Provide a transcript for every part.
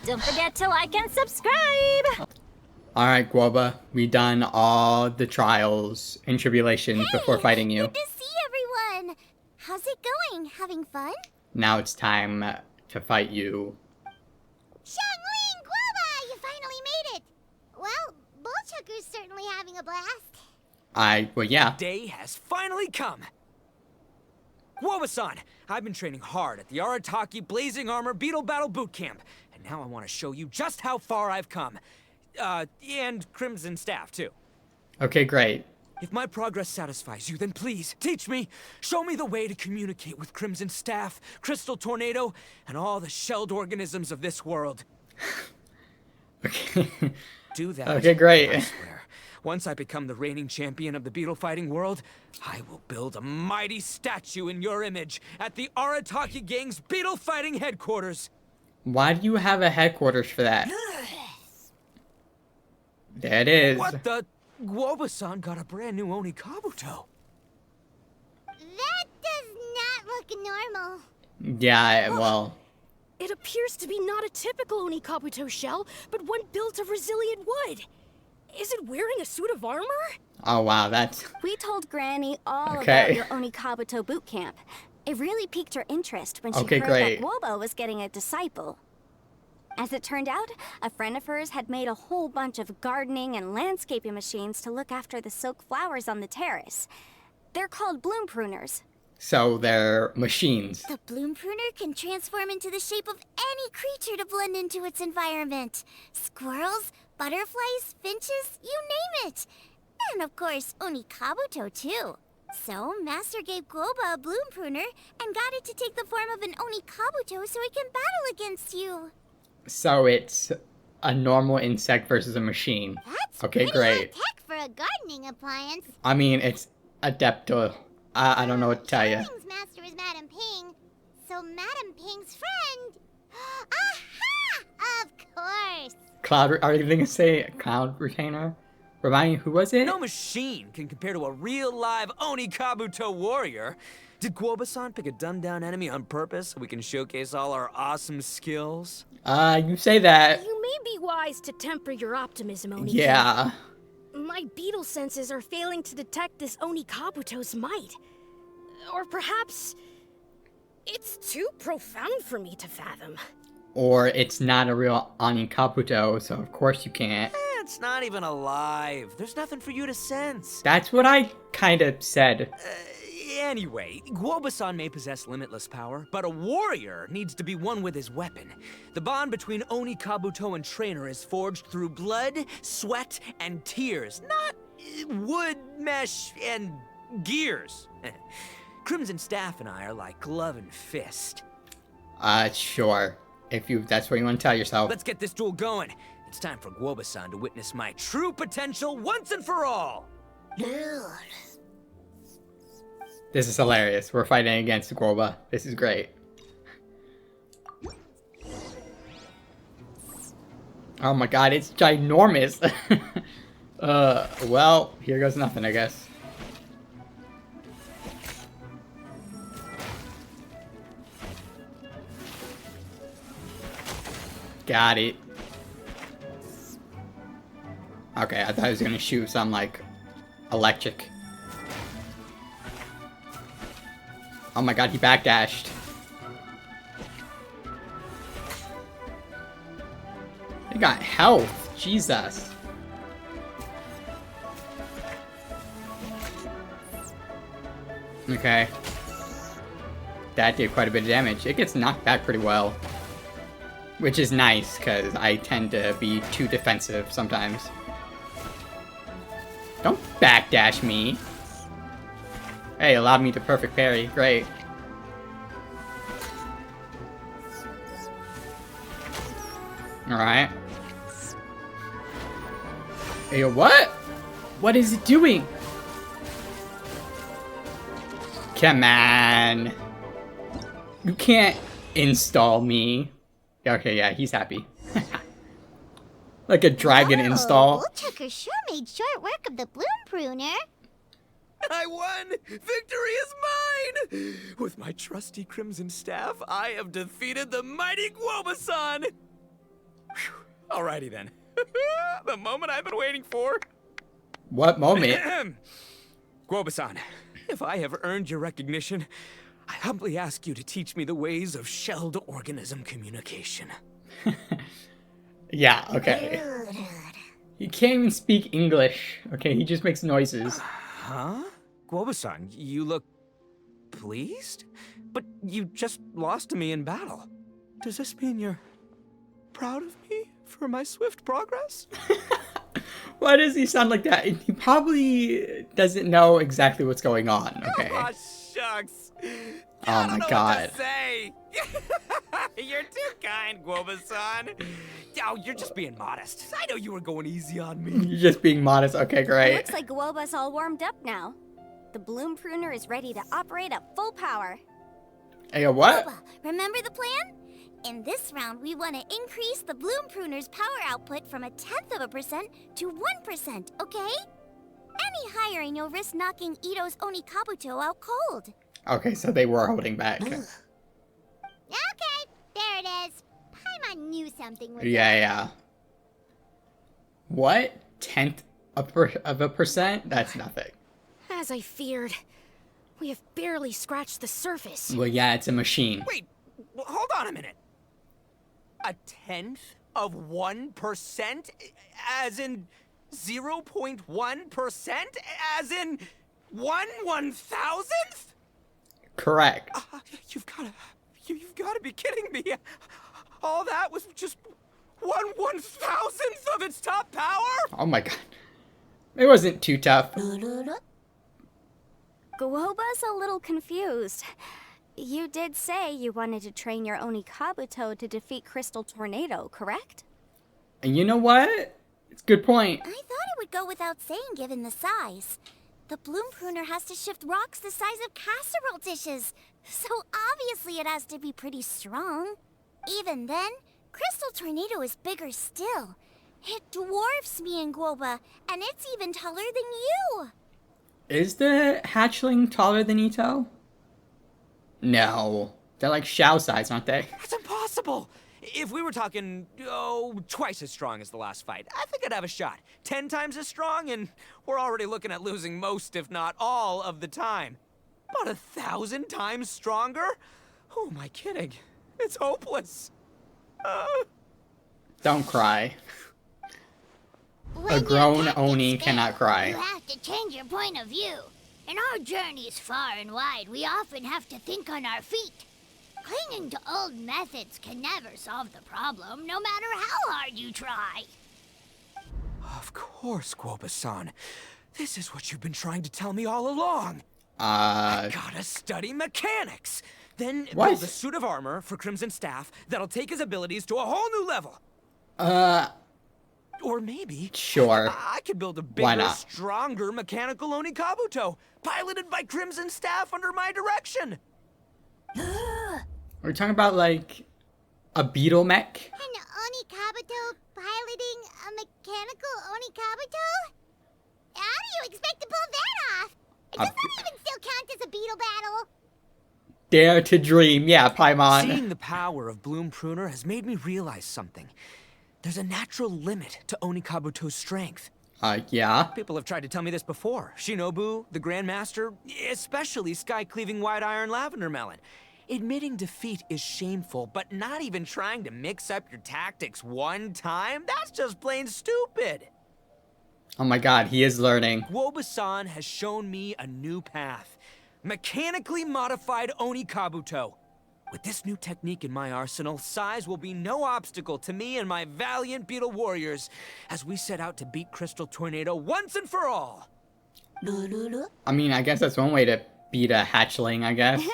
Don't forget to like and subscribe! Alright, Guoba, we done all the trials and tribulations before fighting you. Good to see everyone! How's it going? Having fun? Now it's time to fight you. Xiangling, Guoba! You finally made it! Well, Bullchucker's certainly having a blast. Well, yeah. Day has finally come. Guoba-san, I've been training hard at the Arataki Blazing Armor Beetle Battle Boot Camp, and now I want to show you just how far I've come. And Crimson Staff, too. Okay, great. If my progress satisfies you, then please, teach me. Show me the way to communicate with Crimson Staff, Crystal Tornado, and all the shelled organisms of this world. Okay. Do that. Okay, great. I swear. Once I become the reigning champion of the beetle fighting world, I will build a mighty statue in your image at the Arataki Gang's beetle fighting headquarters. Why do you have a headquarters for that? There it is. What the? Guoba-san got a brand new Oni Kabuto. That does not look normal. Yeah, well... It appears to be not a typical Oni Kabuto shell, but one built of resilient wood. Is it wearing a suit of armor? Oh, wow, that's... We told Granny all Okay. about your Oni Kabuto boot camp. It really piqued her interest when she Okay, heard great. that Guoba was getting a disciple. As it turned out, a friend of hers had made a whole bunch of gardening and landscaping machines to look after the silk flowers on the terrace. They're called bloom pruners. So they're machines. The bloom pruner can transform into the shape of any creature to blend into its environment. Squirrels, butterflies, finches, you name it. And of course, Oni Kabuto too. So, Master gave Guoba a bloom pruner and got it to take the form of an Oni Kabuto so it can battle against you. So it's a normal insect versus a machine. That's Okay, pretty great. high-tech for a gardening appliance. I mean, it's Adepto. I don't know what to tell you. Xiangling's master is Madame Ping, so Madame Ping's friend... Aha! Of course! Cloud, are you going to say Cloud Retainer? Remind me, who was it? No machine can compare to a real live Oni Kabuto warrior. Did Guoba-san pick a dumbed-down enemy on purpose so we can showcase all our awesome skills? You say that. You may be wise to temper your optimism, Oni. Yeah. My beetle senses are failing to detect this Oni Kabuto's might. Or perhaps... it's too profound for me to fathom. Or it's not a real Ani Kabuto, so of course you can't. It's not even alive. There's nothing for you to sense. That's what I kind of said. Anyway, Guoba-san may possess limitless power, but a warrior needs to be one with his weapon. The bond between Oni Kabuto and trainer is forged through blood, sweat, and tears, not wood, mesh, and gears. Crimson Staff and I are like glove and fist. Sure. That's what you want to tell yourself. Let's get this duel going. It's time for Guoba-san to witness my true potential once and for all. This is hilarious. We're fighting against Guoba. This is great. Oh my god, it's ginormous. Well, here goes nothing, I guess. Got it. Okay, I thought he was gonna shoot some, like, electric. Oh my god, he backdashed. He got health. Jesus. Okay. That did quite a bit of damage. It gets knocked back pretty well. Which is nice, because I tend to be too defensive sometimes. Don't backdash me. Hey, allowed me to perfect parry. Great. Alright. Hey, what? What is it doing? Come on. You can't install me. Okay, yeah, he's happy. Like a dragon install. Bullchucker sure made short work of the bloom pruner. I won! Victory is mine! With my trusty Crimson Staff, I have defeated the mighty Guoba-san! Alrighty then. The moment I've been waiting for. What moment? Guoba-san, if I have earned your recognition, I humbly ask you to teach me the ways of shelled organism communication. Yeah, okay. He can't even speak English. Okay, he just makes noises. Huh? Guoba-san, you look pleased? But you just lost to me in battle. Does this mean you're proud of me for my swift progress? Why does he sound like that? He probably doesn't know exactly what's going on, okay? Aw, shucks. Oh I my don't know god. What to say. You're too kind, Guoba-san. Oh, you're just being modest. I know you were going easy on me. You're just being modest. Okay, great. Looks like Guoba's all warmed up now. The Bloom Pruner is ready to operate at full power. Hey, what? Guoba, remember the plan? In this round, we want to increase the Bloom Pruner's power output from 0.1% to 1%, okay? Any higher and you'll risk knocking Ito's Onikabuto out cold. Okay, so they were holding back. Okay, there it is. Paimon knew something was Yeah. What? 0.1%? That's nothing. As I feared, we have barely scratched the surface. Well, yeah, it's a machine. Wait, hold on a minute. 0.1%? As in 0.1%? As in 1/1000th? Correct. You've gotta be kidding me. All that was just 1/1000th of its top power? Oh my god. It wasn't too tough. Guoba's a little confused. You did say you wanted to train your Onikabuto to defeat Crystal Tornado, correct? And you know what? It's a good point. I thought it would go without saying given the size. The Bloom Pruner has to shift rocks the size of casserole dishes, so obviously it has to be pretty strong. Even then, Crystal Tornado is bigger still. It dwarfs me and Guoba, and it's even taller than you. Is the hatchling taller than Ito? No. They're like Xiao size, aren't they? That's impossible! If we were talking, twice as strong as the last fight, I think I'd have a shot. 10 times as strong, and we're already looking at losing most, if not all, of the time. But 1,000 times stronger? Who am I kidding? It's hopeless. Don't cry. When A your grown tactics Oni fail, cannot cry. You have to change your point of view. In our journeys far and wide, we often have to think on our feet. Clinging to old methods can never solve the problem, no matter how hard you try. Of course, Guoba-san. This is what you've been trying to tell me all along. Uh, Gotta study mechanics. Then What? build a suit of armor for Crimson Staff that'll take his abilities to a whole new level. Or maybe sure. I could build a Why bigger, not? stronger mechanical Onikabuto, piloted by Crimson Staff under my direction. We're talking about like a beetle mech? An Onikabuto piloting a mechanical Onikabuto? How do you expect to pull that off? Does that even still count as a beetle battle? Dare to dream. Yeah, Paimon. Seeing the power of Bloom Pruner has made me realize something. There's a natural limit to Onikabuto's strength. Yeah. People have tried to tell me this before. Shinobu, the Grandmaster, especially Sky-Cleaving White Iron Lavender Melon. Admitting defeat is shameful, but not even trying to mix up your tactics one time? That's just plain stupid. Oh my god, he is learning. Guoba-san has shown me a new path. Mechanically modified Onikabuto. With this new technique in my arsenal, size will be no obstacle to me and my valiant beetle warriors as we set out to beat Crystal Tornado once and for all. I mean, I guess that's one way to beat a hatchling, I guess.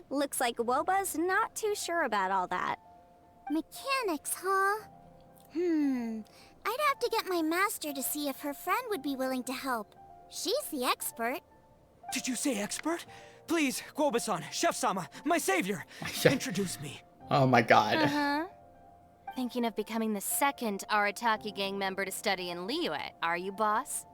Looks like Guoba's not too sure about all that. Mechanics, huh? I'd have to get my master to see if her friend would be willing to help. She's the expert. Did you say expert? Please, Guoba-san, Chef-sama, my savior, introduce me. Oh my god. Uh-huh. Thinking of becoming the second Arataki gang member to study in Liyue, are you, boss?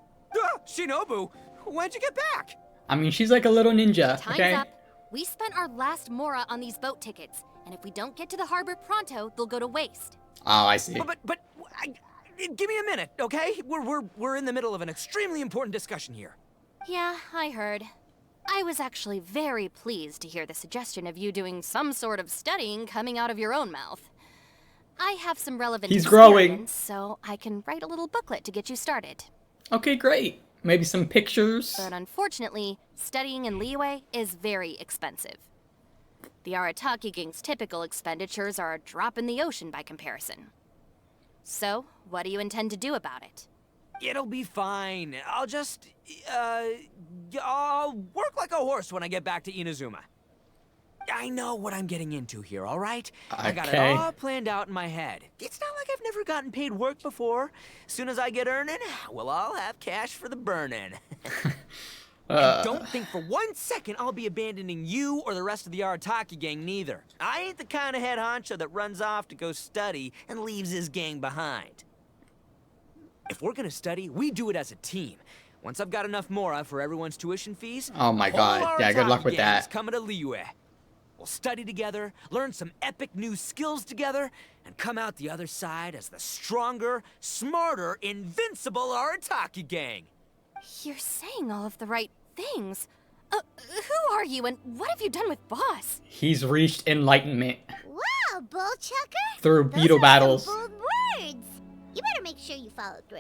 Shinobu, when'd you get back? I mean, she's like a little ninja, Time's okay? up. We spent our last mora on these boat tickets, and if we don't get to the harbor pronto, they'll go to waste. Oh, I see. But give me a minute, okay? We're in the middle of an extremely important discussion here. Yeah, I heard. I was actually very pleased to hear the suggestion of you doing some sort of studying coming out of your own mouth. I have some relevant He's growing. experience, so I can write a little booklet to get you started. Okay, great. Maybe some pictures. But unfortunately, studying in Liyue is very expensive. The Arataki Gang's typical expenditures are a drop in the ocean by comparison. So, what do you intend to do about it? It'll be fine. I'll just, I'll work like a horse when I get back to Inazuma. I know what I'm getting into here, all right? I got it Okay. all planned out in my head. It's not like I've never gotten paid work before. Soon as I get earning, we'll all have cash for the burning. And don't think for 1 second I'll be abandoning you or the rest of the Arataki gang neither. I ain't the kind of head honcho that runs off to go study and leaves his gang behind. If we're gonna study, we do it as a team. Once I've got enough Mora for everyone's tuition fees, Oh my the whole God. Yeah, good luck Arataki with gang is that. coming to Liyue. We'll study together, learn some epic new skills together, and come out the other side as the stronger, smarter, invincible Arataki gang. You're saying all of the right things. Who are you and what have you done with Boss? He's reached enlightenment Wow, Bullchucker! through Those beetle are battles. some bold words. You better make sure you follow through.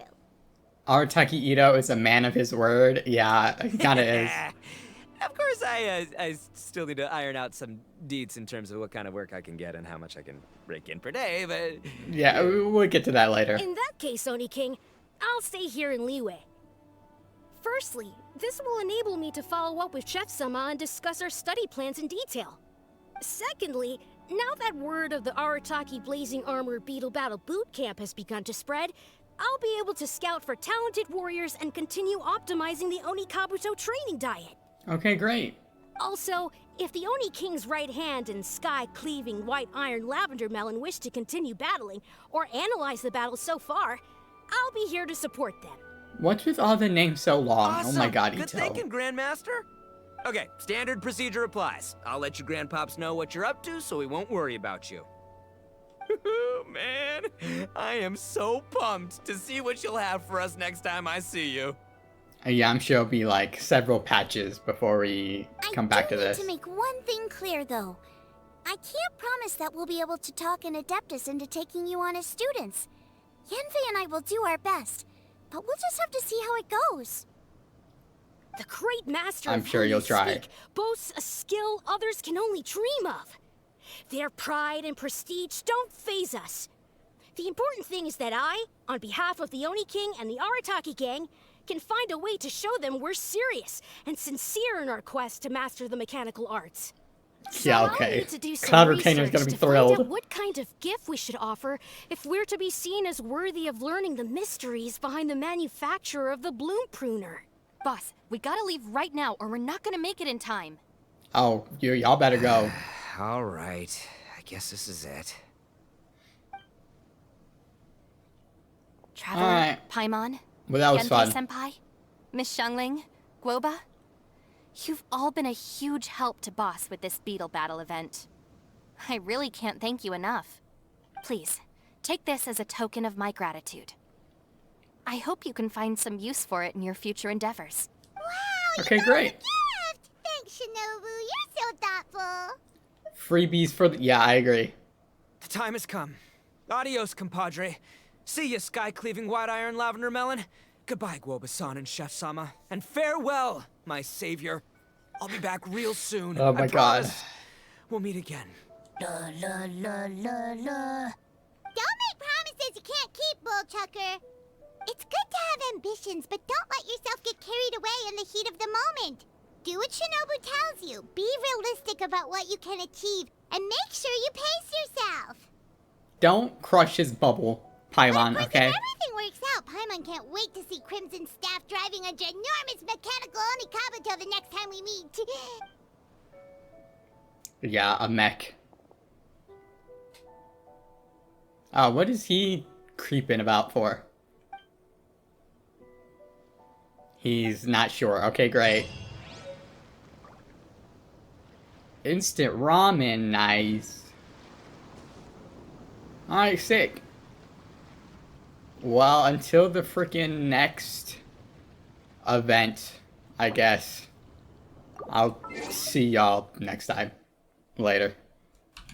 Arataki Ito is a man of his word. Yeah, he kind of is. Of course, I still need to iron out some deets in terms of what kind of work I can get and how much I can rake in per day, but... Yeah, we'll get to that later. In that case, Oni King, I'll stay here in Liyue. Firstly, this will enable me to follow up with Chef Sama and discuss our study plans in detail. Secondly, now that word of the Arataki Blazing Armor Beetle Battle Boot Camp has begun to spread, I'll be able to scout for talented warriors and continue optimizing the Oni Kabuto training diet. Okay, great. Also, if the Oni King's right hand and sky-cleaving white iron lavender melon wish to continue battling or analyze the battle so far, I'll be here to support them. What's with all the names so long? Awesome. Oh my God, Good Ito. thinking, Grandmaster. Okay, standard procedure applies. I'll let you grandpops know what you're up to so we won't worry about you. Man, I am so pumped to see what you'll have for us next time I see you. Yeah, I'm sure it'll be like several patches before we come back to this. I do need to make one thing clear, though. I can't promise that we'll be able to talk an Adeptus into taking you on as students. Yanfei and I will do our best, but we'll just have to see how it goes. The great master I'm of sure whom you'll you try. speak boasts a skill others can only dream of. Their pride and prestige don't faze us. The important thing is that I, on behalf of the Oni King and the Arataki Gang, can find a way to show them we're serious and sincere in our quest to master the mechanical arts. Yeah, So okay. I'll need to do some Cloud Retainer's research gonna be to find out thrilled. what kind of gift we should offer if we're to be seen as worthy of learning the mysteries behind the manufacture of the Bloom Pruner. Boss, we gotta leave right now or we're not gonna make it in time. Oh, y'all better go. All right, I guess this is it. Traveler, Alright. Paimon, Well, that was fun. Senpai, Miss Xiangling, Guoba. You've all been a huge help to Boss with this beetle battle event. I really can't thank you enough. Please, take this as a token of my gratitude. I hope you can find some use for it in your future endeavors. Wow, Okay, you got great. a gift! Thanks, Shinobu. You're so thoughtful. Freebies for the... Yeah, I agree. The time has come. Adios, compadre. See ya, sky-cleaving white iron lavender melon. Goodbye, Guoba-san and Chef Sama. And farewell, my savior. I'll be back real soon. Oh my I God. promise. We'll meet again. Don't make promises you can't keep, Bullchucker. It's good to have ambitions, but don't let yourself get carried away in the heat of the moment. Do what Shinobu tells you. Be realistic about what you can achieve, and make sure you pace yourself. Don't crush his bubble, Paimon, Of course, okay? if everything works out, Paimon can't wait to see Crimson Staff driving a ginormous mechanical Onikabuto the next time we meet. Yeah, a mech. What is he creeping about for? He's not sure. Okay, great. Instant ramen, nice. Alright, sick. Well, until the freaking next event, I guess. I'll see y'all next time. Later.